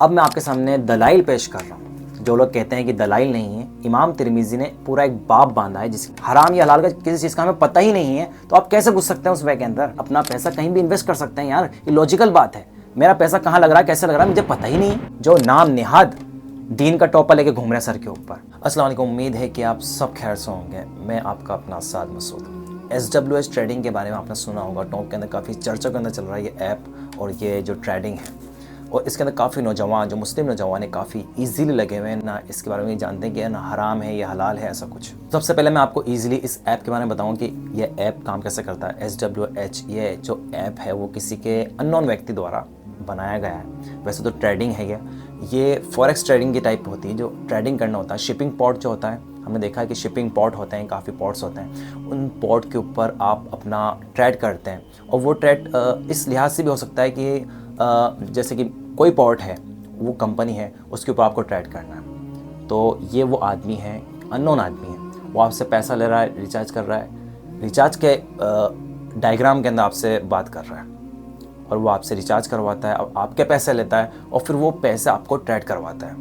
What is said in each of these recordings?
अब मैं आपके सामने दलाइल पेश कर रहा हूँ। जो लोग कहते हैं कि दलाइल नहीं है, इमाम तिरमिजी ने पूरा एक बाब बांधा है जिस हराम या हलाल का किसी चीज़ का हमें पता ही नहीं है, तो आप कैसे घुस सकते हैं उस वे के अंदर। अपना पैसा कहीं भी इन्वेस्ट कर सकते हैं यार, ये लॉजिकल बात है। मेरा पैसा कहाँ लग रहा है, कैसे लग रहा है, मुझे पता ही नहीं है। जो नाम नेहाद दीन का टॉपर लेके घूम रहे हैं सर के ऊपर। अस्सलाम वालेकुम, उम्मीद है कि आप सब खैर से होंगे। मैं आपका अपना साद मसूद। SWS ट्रेडिंग के बारे में आपने सुना होगा, टॉप के अंदर काफ़ी चर्चा के अंदर चल रहा है ये ऐप और ये जो ट्रेडिंग है, और इसके अंदर काफ़ी नौजवान, जो मुस्लिम नौजवान है, काफ़ी इजीली लगे हुए हैं ना। इसके बारे में जानते हैं कि ना हराम है या हलाल है, ऐसा कुछ। सबसे पहले मैं आपको इजीली इस ऐप के बारे में बताऊं कि ये ऐप काम कैसे करता है। SWH ये जो ऐप है वो किसी के अननोन व्यक्ति द्वारा बनाया गया है। वैसे तो ट्रेडिंग है ये फॉरेक्स ट्रेडिंग की टाइप होती है। जो ट्रेडिंग करना होता है, शिपिंग पॉट जो होता है, हमने देखा है कि शिपिंग पॉट होते हैं, काफ़ी पॉट्स होते हैं। उन पॉट के ऊपर आप अपना ट्रेड करते हैं, और वो ट्रेड इस लिहाज से भी हो सकता है कि जैसे कि कोई पॉट है, वो कंपनी है, उसके ऊपर आपको ट्रेड करना है। तो ये वो आदमी है, अननोन आदमी है, वो आपसे पैसा ले रहा है, रिचार्ज कर रहा है, रिचार्ज के डायग्राम के अंदर आपसे बात कर रहा है, और वो आपसे रिचार्ज करवाता है, और आपके पैसे लेता है, और फिर वो पैसे आपको ट्रेड करवाता है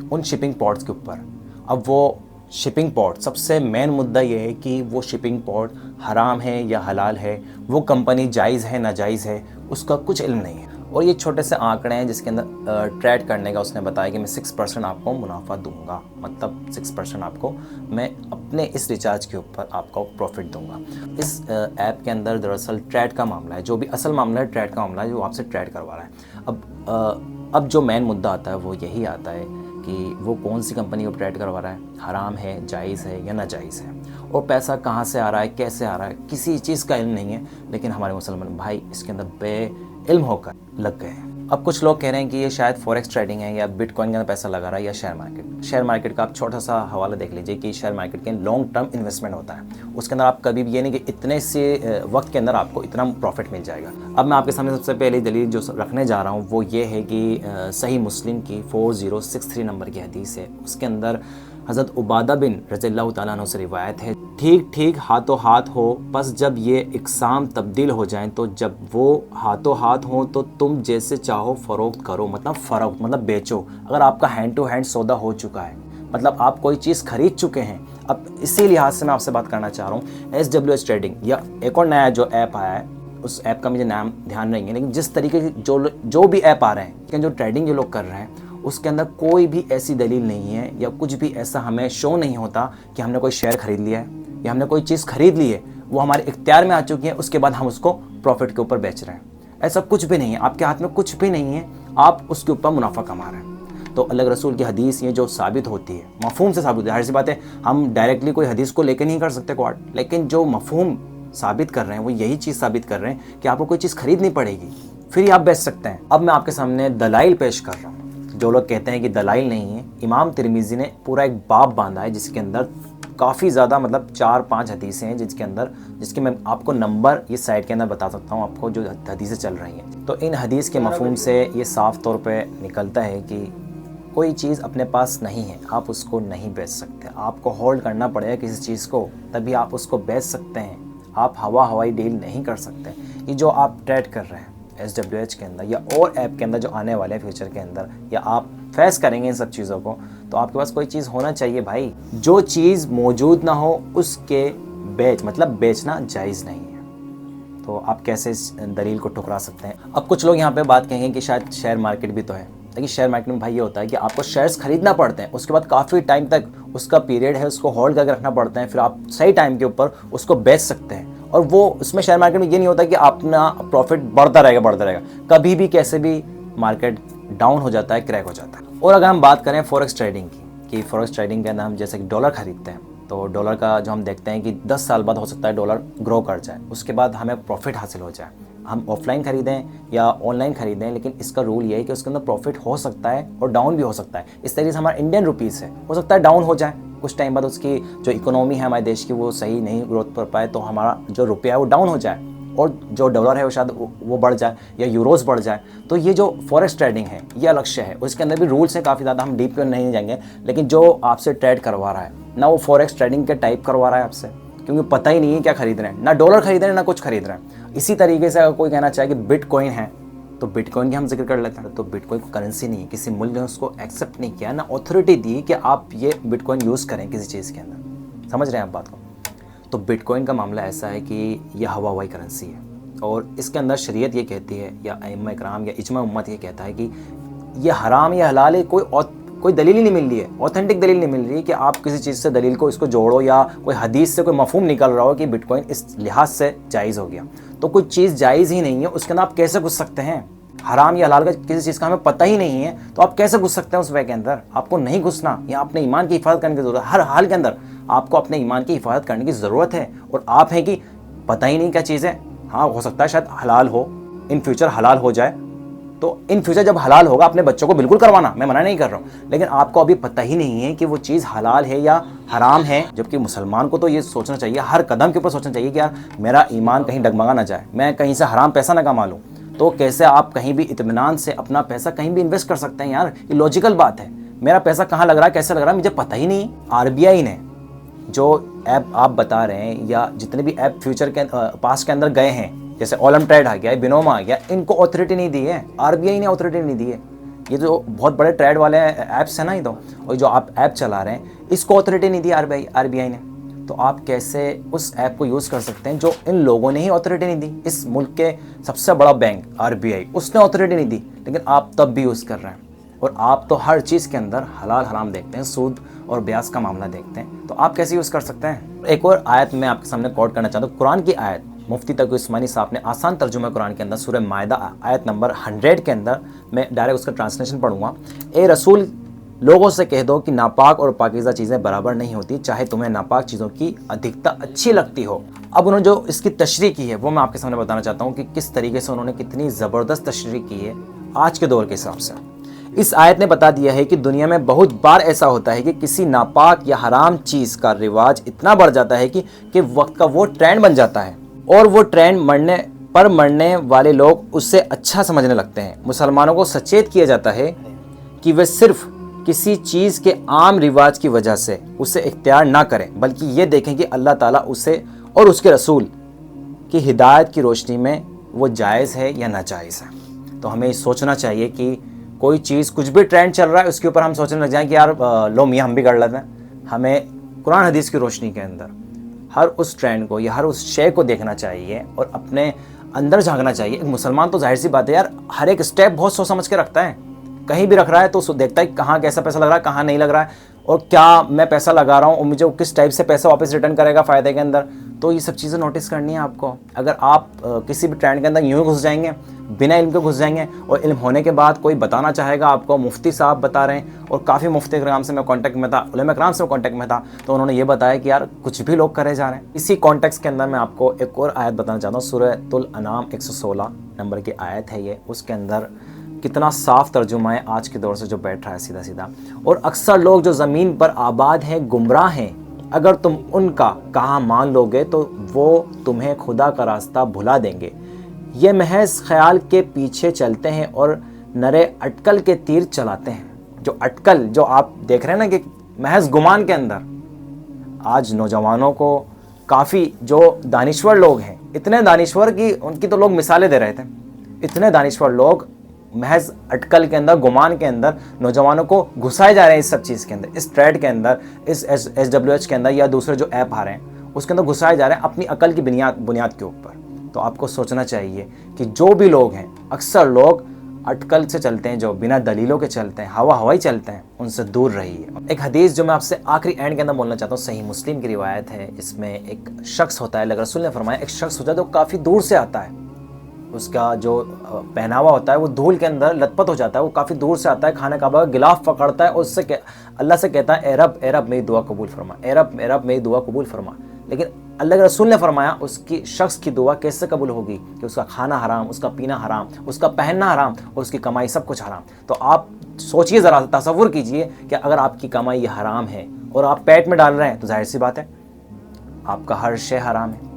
उन शिपिंग पॉट्स के ऊपर। अब वो शिपिंग पॉट, सबसे मेन मुद्दा ये है कि वो शिपिंग पॉट हराम है या हलाल है, वो कंपनी जायज़ है नाजायज़ है, उसका कुछ इल्म नहीं है। और ये छोटे से आंकड़े हैं जिसके अंदर ट्रेड करने का उसने बताया कि मैं 6% आपको मुनाफा दूंगा, मतलब 6% आपको मैं अपने इस रिचार्ज के ऊपर आपको प्रॉफिट दूंगा। इस ऐप के अंदर दरअसल ट्रेड का मामला है, जो भी असल मामला है ट्रेड का मामला है, जो आपसे ट्रेड करवा रहा है। अब जो मेन मुद्दा आता है वो यही आता है कि वो कौन सी कंपनी को ट्रेड करवा रहा है, हराम है, जायज़ है या नाजायज़ है, और पैसा कहाँ से आ रहा है, कैसे आ रहा है, किसी चीज़ का इल्म नहीं है। लेकिन हमारे मुसलमान भाई इसके अंदर इल्म होकर लग गए हैं। अब कुछ लोग कह रहे हैं कि ये शायद फॉरेक्स ट्रेडिंग है, या बिटकॉइन के अंदर पैसा लगा रहा है, या शेयर मार्केट। शेयर मार्केट का आप छोटा सा हवाला देख लीजिए कि शेयर मार्केट के लॉन्ग टर्म इन्वेस्टमेंट होता है। उसके अंदर आप कभी भी ये नहीं कि इतने से वक्त के अंदर आपको इतना प्रॉफिट मिल जाएगा। अब मैं आपके सामने सबसे पहली दलील जो रखने जा रहा हूँ वो ये है कि सही मुस्लिम की 4063 नंबर की हदीस है। उसके अंदर हज़रत उबादा बिन रज़ियल्लाहु ताला अन्हु से रिवायत है, ठीक ठीक हाथों हाथ हो, बस जब ये इकसाम तब्दील हो जाएं, तो जब वो हाथों हाथ हो तो तुम जैसे चाहो फ़रोख्त करो, मतलब फ़रोख्त मतलब बेचो। अगर आपका हैंड टू हैंड सौदा हो चुका है, मतलब आप कोई चीज़ खरीद चुके हैं। अब इसी लिहाज से मैं आपसे बात करना चाह रहा हूँ। SWS ट्रेडिंग या एक और नया जो ऐप आया है, उस ऐप का मुझे नाम ध्यान नहीं है, लेकिन जिस तरीके से जो भी ऐप आ रहे हैं, लेकिन जो ट्रेडिंग ये लोग कर रहे हैं, उसके अंदर कोई भी ऐसी दलील नहीं है या कुछ भी ऐसा हमें शो नहीं होता कि हमने कोई शेयर खरीद लिया है या हमने कोई चीज़ खरीद ली है, वो हमारे इख्तियार में आ चुकी है, उसके बाद हम उसको प्रॉफिट के ऊपर बेच रहे हैं। ऐसा कुछ भी नहीं है, आपके हाथ में कुछ भी नहीं है, आप उसके ऊपर मुनाफा कमा रहे हैं। तो अल्लाह के रसूल की हदीस ये जो साबित होती है, मफहूम से साबित है। हर सी बात है, हम डायरेक्टली कोई हदीस को लेकर नहीं कर सकते कोर्ट, लेकिन जो मफहूम साबित कर रहे हैं वो यही चीज़ साबित कर रहे हैं कि आपको कोई चीज़ खरीदनी पड़ेगी, फिर ही आप बेच सकते हैं। अब मैं आपके सामने दलाइल पेश कर रहा हूँ। जो लोग कहते हैं कि दलाइल नहीं है, इमाम तिरमिजी ने पूरा एक बाब बांधा है जिसके अंदर काफ़ी ज़्यादा, मतलब 4-5 हदीसें हैं जिसके मैं आपको नंबर ये साइड के अंदर बता सकता हूँ आपको, जो हदीसें चल रही हैं। तो इन हदीस के मफहूम से ये साफ़ तौर पे निकलता है कि कोई चीज़ अपने पास नहीं है, आप उसको नहीं बेच सकते। आपको होल्ड करना पड़ेगा किसी चीज़ को, तभी आप उसको बेच सकते हैं। आप हवाई डील नहीं कर सकते। ये जो आप ट्रेड कर रहे हैं SWH के अंदर या और ऐप के अंदर जो आने वाले फ्यूचर के अंदर, या आप फेस करेंगे इन सब चीज़ों को, तो आपके पास कोई चीज़ होना चाहिए भाई। जो चीज़ मौजूद ना हो उसके मतलब बेचना जायज़ नहीं है। तो आप कैसे इस दलील को ठुकरा सकते हैं। अब कुछ लोग यहाँ पे बात कहेंगे कि शायद शेयर मार्केट भी तो है, लेकिन शेयर मार्केट में भाई ये होता है कि आपको शेयर्स खरीदना पड़ते हैं, उसके बाद काफ़ी टाइम तक उसका पीरियड है, उसको होल्ड करके रखना पड़ता है, फिर आप सही टाइम के ऊपर उसको बेच सकते हैं। और वो उसमें शेयर मार्केट में ये नहीं होता कि अपना प्रॉफिट बढ़ता रहेगा, कभी भी कैसे भी मार्केट डाउन हो जाता है, क्रैक हो जाता है। और अगर हम बात करें फॉरेक्स ट्रेडिंग की, कि फॉरेक्स ट्रेडिंग के अंदर हम जैसे कि डॉलर खरीदते हैं, तो डॉलर का जो हम देखते हैं कि 10 साल बाद हो सकता है डॉलर ग्रो कर जाए, उसके बाद हमें प्रॉफिट हासिल हो जाए। हम ऑफलाइन खरीदें या ऑनलाइन खरीदें, लेकिन इसका रूल ये है कि उसके अंदर प्रॉफिट हो सकता है और डाउन भी हो सकता है। इस तरीके से हमारा इंडियन रुपीज़ है, हो सकता है डाउन हो जाए कुछ टाइम बाद, उसकी जो इकोनॉमी है हमारे देश की वो सही नहीं ग्रोथ कर पाए, तो हमारा जो रुपया है वो डाउन हो जाए, और जो डॉलर है वो शायद वो बढ़ जाए या यूरोस बढ़ जाए। तो ये जो फॉरेक्स ट्रेडिंग है ये अलग शय है, उसके अंदर भी रूल्स हैं काफ़ी ज़्यादा, हम डीप में नहीं जाएंगे। लेकिन जो आपसे ट्रेड करवा रहा है ना, वो फॉरेक्स ट्रेडिंग के टाइप करवा रहा है आपसे, क्योंकि पता ही नहीं है क्या खरीद रहे हैं, ना डॉलर खरीद रहे हैं ना कुछ खरीद रहे हैं। इसी तरीके से अगर कोई कहना चाहे कि बिटकॉइन है, तो बिटकॉइन की हम जिक्र कर लेते हैं। तो बिटकॉइन को करेंसी नहीं है, किसी मुल्क ने उसको एक्सेप्ट नहीं किया ना अथॉरिटी दी कि आप ये बिटकॉइन यूज़ करें किसी चीज़ के अंदर। समझ रहे हैं आप बात को? तो बिटकॉइन का मामला ऐसा है कि यह हवा हवाई करेंसी है और इसके अंदर शरीयत ये कहती है या अइम्मा इकराम या इज्मा उम्मत ये कहता है कि ये हराम या हलाल है, कोई दलील ही नहीं मिल रही है, ऑथेंटिक दलील नहीं मिल रही है कि आप किसी चीज़ से दलील को इसको जोड़ो या कोई हदीस से कोई मफहूम निकल रहा हो कि बिटकॉइन इस लिहाज से जायज़ हो गया। तो कोई चीज़ जायज़ ही नहीं है उसके अंदर आप कैसे घुस सकते हैं? हराम या हलाल का किसी चीज़ का हमें पता ही नहीं है तो आप कैसे घुस सकते हैं उस वे के अंदर? आपको नहीं घुसना, या अपने ईमान की हिफाजत करने की ज़रूरत है। हर हाल के अंदर आपको अपने ईमान की हिफाजत करने की ज़रूरत है। और आप हैं कि पता ही नहीं क्या चीज़ है। हाँ, हो सकता है शायद हलाल हो, इन फ्यूचर हलाल हो जाए, तो इन फ्यूचर जब हलाल होगा अपने बच्चों को बिल्कुल करवाना, मैं मना नहीं कर रहा हूँ, लेकिन आपको अभी पता ही नहीं है कि वो चीज़ हलाल है या हराम है। जबकि मुसलमान को तो ये सोचना चाहिए, हर कदम के ऊपर सोचना चाहिए कि यार मेरा ईमान कहीं डगमगा ना जाए, मैं कहीं से हराम पैसा ना कमा लूँ। तो कैसे आप कहीं भी इत्मीनान से अपना पैसा कहीं भी इन्वेस्ट कर सकते हैं यार? ये लॉजिकल बात है। मेरा पैसा कहाँ लग रहा है, कैसे लग रहा है, मुझे पता ही नहीं। आरबीआई ने जो ऐप आप बता रहे हैं या जितने भी ऐप फ्यूचर के पास के अंदर गए हैं, जैसे ओलम ट्रेड आ गया, बिनोमा आ गया, इनको अथॉरिटी नहीं दी है, आरबीआई ने अथॉरिटी नहीं दी है। ये जो बहुत बड़े ट्रेड वाले ऐप्स हैं ना, ये तो, और जो आप ऐप चला रहे हैं इसको अथॉरिटी नहीं दी आरबीआई ने। तो आप कैसे उस ऐप को यूज़ कर सकते हैं जो इन लोगों ने ही अथॉरिटी नहीं दी? इस मुल्क के सबसे बड़ा बैंक आरबीआई, उसने अथॉरिटी नहीं दी, लेकिन आप तब भी यूज़ कर रहे हैं। और आप तो हर चीज़ के अंदर हलाल हराम देखते हैं, सूद और ब्याज का मामला देखते हैं, तो आप कैसे यूज़ कर सकते हैं? एक और आयत मैं आपके सामने कोट करना चाहता हूँ, कुरान की आयत। मुफ्ती तकी उस्मानी साहब ने आसान तर्जुमा कुरान के अंदर सूरह मायदा आयत नंबर 100 के अंदर, मैं डायरेक्ट उसका ट्रांसलेशन पढ़ूंगा। ए रसूल, लोगों से कह दो कि नापाक और पाकीज़ा चीज़ें बराबर नहीं होती, चाहे तुम्हें नापाक चीज़ों की अधिकता अच्छी लगती हो। अब उन्होंने जो इसकी तशरीह की है वो मैं आपके सामने बताना चाहता हूँ कि किस तरीके से उन्होंने कितनी ज़बरदस्त तशरीह की है आज के दौर के हिसाब से। इस आयत ने बता दिया है कि दुनिया में बहुत बार ऐसा होता है कि किसी नापाक या हराम चीज़ का रिवाज इतना बढ़ जाता है कि वक्त का वो ट्रेंड बन जाता है और वो ट्रेंड मरने वाले लोग उससे अच्छा समझने लगते हैं। मुसलमानों को सचेत किया जाता है कि वे सिर्फ किसी चीज़ के आम रिवाज की वजह से उसे इख्तियार ना करें, बल्कि ये देखें कि अल्लाह ताला उसे और उसके रसूल की हिदायत की रोशनी में वो जायज़ है या नाजायज़ है। तो हमें सोचना चाहिए कि कोई चीज़, कुछ भी ट्रेंड चल रहा है उसके ऊपर हम सोचने लग जाएं कि यार लो मियाँ हम भी कर लेते हैं। हमें कुरान हदीस की रोशनी के अंदर हर उस ट्रेंड को या हर उस शे को देखना चाहिए और अपने अंदर झांकना चाहिए। एक मुसलमान तो जाहिर सी बात है यार, हर एक स्टेप बहुत सोच समझ के रखता है। कहीं भी रख रहा है तो देखता है कहाँ कैसा पैसा लग रहा है, कहाँ नहीं लग रहा है, और क्या मैं पैसा लगा रहा हूँ और मुझे किस टाइप से पैसा वापस रिटर्न करेगा फ़ायदे के अंदर। तो ये सब चीज़ें नोटिस करनी है आपको। अगर आप किसी भी ट्रेंड के अंदर यूँ घुस जाएंगे, बिना इल्म के घुस जाएंगे, और इल्म होने के बाद कोई बताना चाहेगा आपको, मुफ्ती साहब बता रहे हैं, और काफ़ी मुफ्ती कराम से मैं कांटेक्ट में था, उलमा कराम से कांटेक्ट में था, तो उन्होंने ये बताया कि यार कुछ भी लोग करे जा रहे हैं। इसी कॉन्टेक्स्ट के अंदर मैं आपको एक और आयत बताना चाहता हूँ। सूरह अनाम 116 नंबर की आयत है ये। उसके अंदर कितना साफ तर्जुमा है आज के दौर से जो बैठ रहा है सीधा सीधा। और अक्सर लोग जो ज़मीन पर आबाद हैं गुमराह हैं, अगर तुम उनका कहा मान लोगे तो वो तुम्हें खुदा का रास्ता भुला देंगे। ये महज ख्याल के पीछे चलते हैं और नरे अटकल के तीर चलाते हैं। जो अटकल जो आप देख रहे हैं ना कि महज गुमान के अंदर, आज नौजवानों को काफ़ी जो दानिश्वर लोग हैं, इतने दानिश्वर की उनकी तो लोग मिसालें दे रहे थे, इतने दानिश्वर लोग महज अटकल के अंदर, गुमान के अंदर नौजवानों को घुसाए जा रहे हैं इस सब चीज़ के अंदर, इस ट्रेड के अंदर, इस SWH के अंदर या दूसरे जो ऐप आ रहे हैं उसके अंदर घुसाए जा रहे हैं अपनी अकल की बुनियाद के ऊपर। तो आपको सोचना चाहिए कि जो भी लोग हैं, अक्सर लोग अटकल से चलते हैं, जो बिना दलीलों के चलते हैं, हवाई चलते हैं, उनसे दूर रहिए। एक हदीस जो मैं आपसे आखिरी एंड के अंदर बोलना चाहता हूँ, सही मुस्लिम की रिवायत है। इसमें एक शख्स होता है, रसूल ने फरमाया एक शख्स होता है जो काफ़ी दूर से आता है, उसका जो पहनावा होता है वो धूल के अंदर लथपथ हो जाता है, वो काफ़ी दूर से आता है, खाना काबा का गिलाफ पकड़ता है और उससे अल्लाह से कहता है ए रब मेरी दुआ कबूल फरमा, ए रब मेरी दुआ कबूल फरमा। लेकिन अल्लाह के रसूल ने फरमाया उसकी शख्स की दुआ कैसे कबूल होगी कि उसका खाना हराम, उसका पीना हराम, उसका पहनना हराम और उसकी कमाई सब कुछ हराम। तो आप सोचिए ज़रा, तसव्वुर कीजिए कि अगर आपकी कमाई हराम है और आप पेट में डाल रहे हैं तो जाहिर सी बात है आपका हर शे हराम है,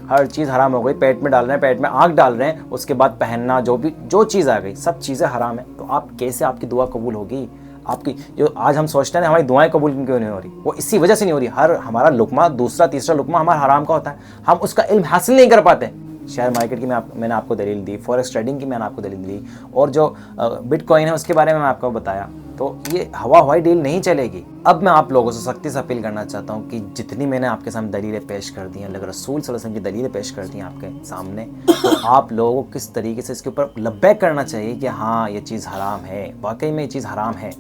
हर चीज़ हराम हो गई। पेट में डाल रहे हैं, पेट में आग डाल रहे हैं, उसके बाद पहनना, जो चीज़ आ गई सब चीज़ें हराम है। तो आप कैसे आपकी दुआ कबूल होगी? आपकी जो आज हम सोचते हैं हमारी दुआएं कबूल क्यों नहीं हो रही, वो इसी वजह से नहीं हो रही। हर हमारा लुकमा, दूसरा तीसरा लुकमा हमारा हराम का होता है, हम उसका इल्म हासिल नहीं कर पाते। शेयर मार्केट की मैंने आपको दलील दी, फॉरेक्स ट्रेडिंग की मैंने आपको दलील दी, और जो बिटकॉइन है उसके बारे में मैं आपको बताया। तो ये हवाई डील नहीं चलेगी। अब मैं आप लोगों से सख्ती से अपील करना चाहता हूँ कि जितनी मैंने आपके सामने दलीलें पेश कर दी हैं, अल्लाह के रसूल सल्लल्लाहु अलैहि वसल्लम की दलीलें पेश कर दी हैं आपके सामने, तो आप लोगों को किस तरीके से इसके ऊपर लब्बैक करना चाहिए कि हाँ ये चीज़ हराम है, वाकई में ये चीज़ हराम है।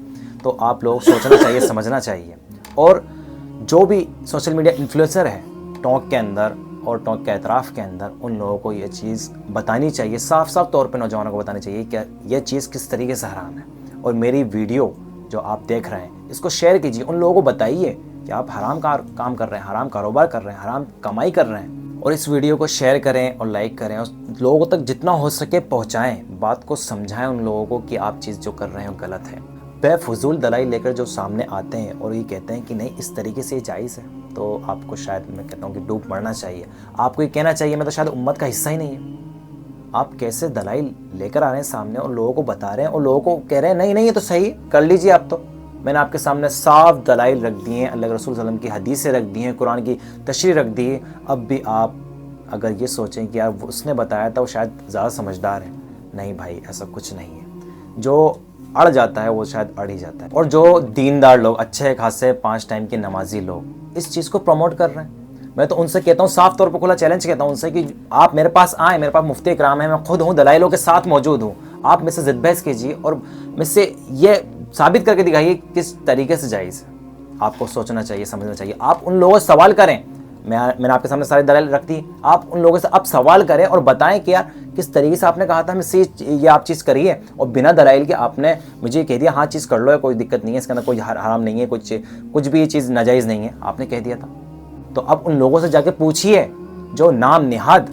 तो आप लोग सोचना चाहिए, समझना चाहिए। और जो भी सोशल मीडिया इन्फ्लुएंसर है टोंक के अंदर और टोंक के अतराफ़ के अंदर, उन लोगों को ये चीज़ बतानी चाहिए, साफ साफ तौर पे नौजवानों को बतानी चाहिए कि ये चीज़ किस तरीके से हराम है। और मेरी वीडियो जो आप देख रहे हैं इसको शेयर कीजिए, उन लोगों को बताइए कि आप हराम काम कर रहे हैं, हराम कारोबार कर रहे हैं, हराम कमाई कर रहे हैं। और इस वीडियो को शेयर करें और लाइक करें और लोगों तक जितना हो सके पहुँचाएँ, बात को समझाएँ उन लोगों को कि आप चीज़ जो कर रहे हैं वो गलत है। बेफजूल दलाइल लेकर जो सामने आते हैं और ये कहते हैं कि नहीं इस तरीके से ये जायज़ है, तो आपको शायद मैं कहता हूँ कि डूब मरना चाहिए। आपको ये कहना चाहिए मैं तो शायद उम्मत का हिस्सा ही नहीं है। आप कैसे दलाइल लेकर आ रहे हैं सामने और लोगों को बता रहे हैं और लोगों को कह रहे हैं नहीं नहीं ये तो सही कर लीजिए आप। तो मैंने आपके सामने साफ दलाइल रख दिए हैं, अल्लाह के रसूल सल्लल्लाहु अलैहि वसल्लम की हदीसें रख दी हैं, कुरान की तशरीह रख दी है। अब भी आप अगर ये सोचें कि यार उसने बताया था वो शायद ज़्यादा समझदार है, नहीं भाई ऐसा कुछ नहीं है। जो अड़ जाता है वो शायद अड़ ही जाता है। और जो दीनदार लोग, अच्छे खासे 5 टाइम के नमाजी लोग इस चीज़ को प्रमोट कर रहे हैं, मैं तो उनसे कहता हूँ, साफ तौर पर खुला चैलेंज कहता हूँ उनसे कि आप मेरे पास आए, मेरे पास मुफ्ती इकराम है, मैं खुद हूँ, दलाइलों के साथ मौजूद हूँ। आप मेरे से ज़िद बहस कीजिए और मुझसे ये साबित करके दिखाइए किस तरीके से जायज़ है। आपको सोचना चाहिए, समझना चाहिए। आप उन लोगों से सवाल करें, मैंने आपके सामने सारी दलाइल रख दी, आप उन लोगों से अब सवाल करें और बताएं कि यार किस तरीके से आपने कहा था हमें ये आप चीज़ करिए, और बिना दलाइल के आपने मुझे कह दिया हाँ चीज़ कर लो, है कोई दिक्कत नहीं है, इसके अंदर कोई हराम नहीं है, कुछ भी ये चीज़ नाजायज़ नहीं है, आपने कह दिया था। तो अब उन लोगों से जाके पूछिए जो नाम निहाद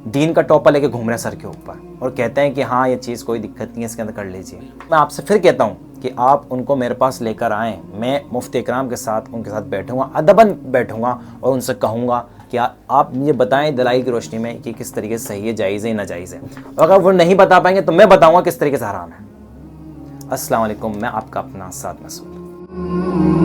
दीन का टोपा लेके घूम रहे हैं सर के ऊपर और कहते हैं कि हाँ ये चीज़ कोई दिक्कत नहीं है, इसके अंदर कर लीजिए। मैं आपसे फिर कहता हूँ कि आप उनको मेरे पास लेकर आएँ, मैं मुफ्ती इकराम के साथ उनके साथ बैठूंगा, अदबन बैठूंगा और उनसे कहूँगा कि आप मुझे बताएं दलाइल की रोशनी में कि किस तरीके से सही है, जायज़ है, नाजायज़ है। और अगर वो नहीं बता पाएंगे तो मैं बताऊँगा किस तरीके से हराम है। अस्सलाम वालेकुम, मैं आपका अपना साद मसूद।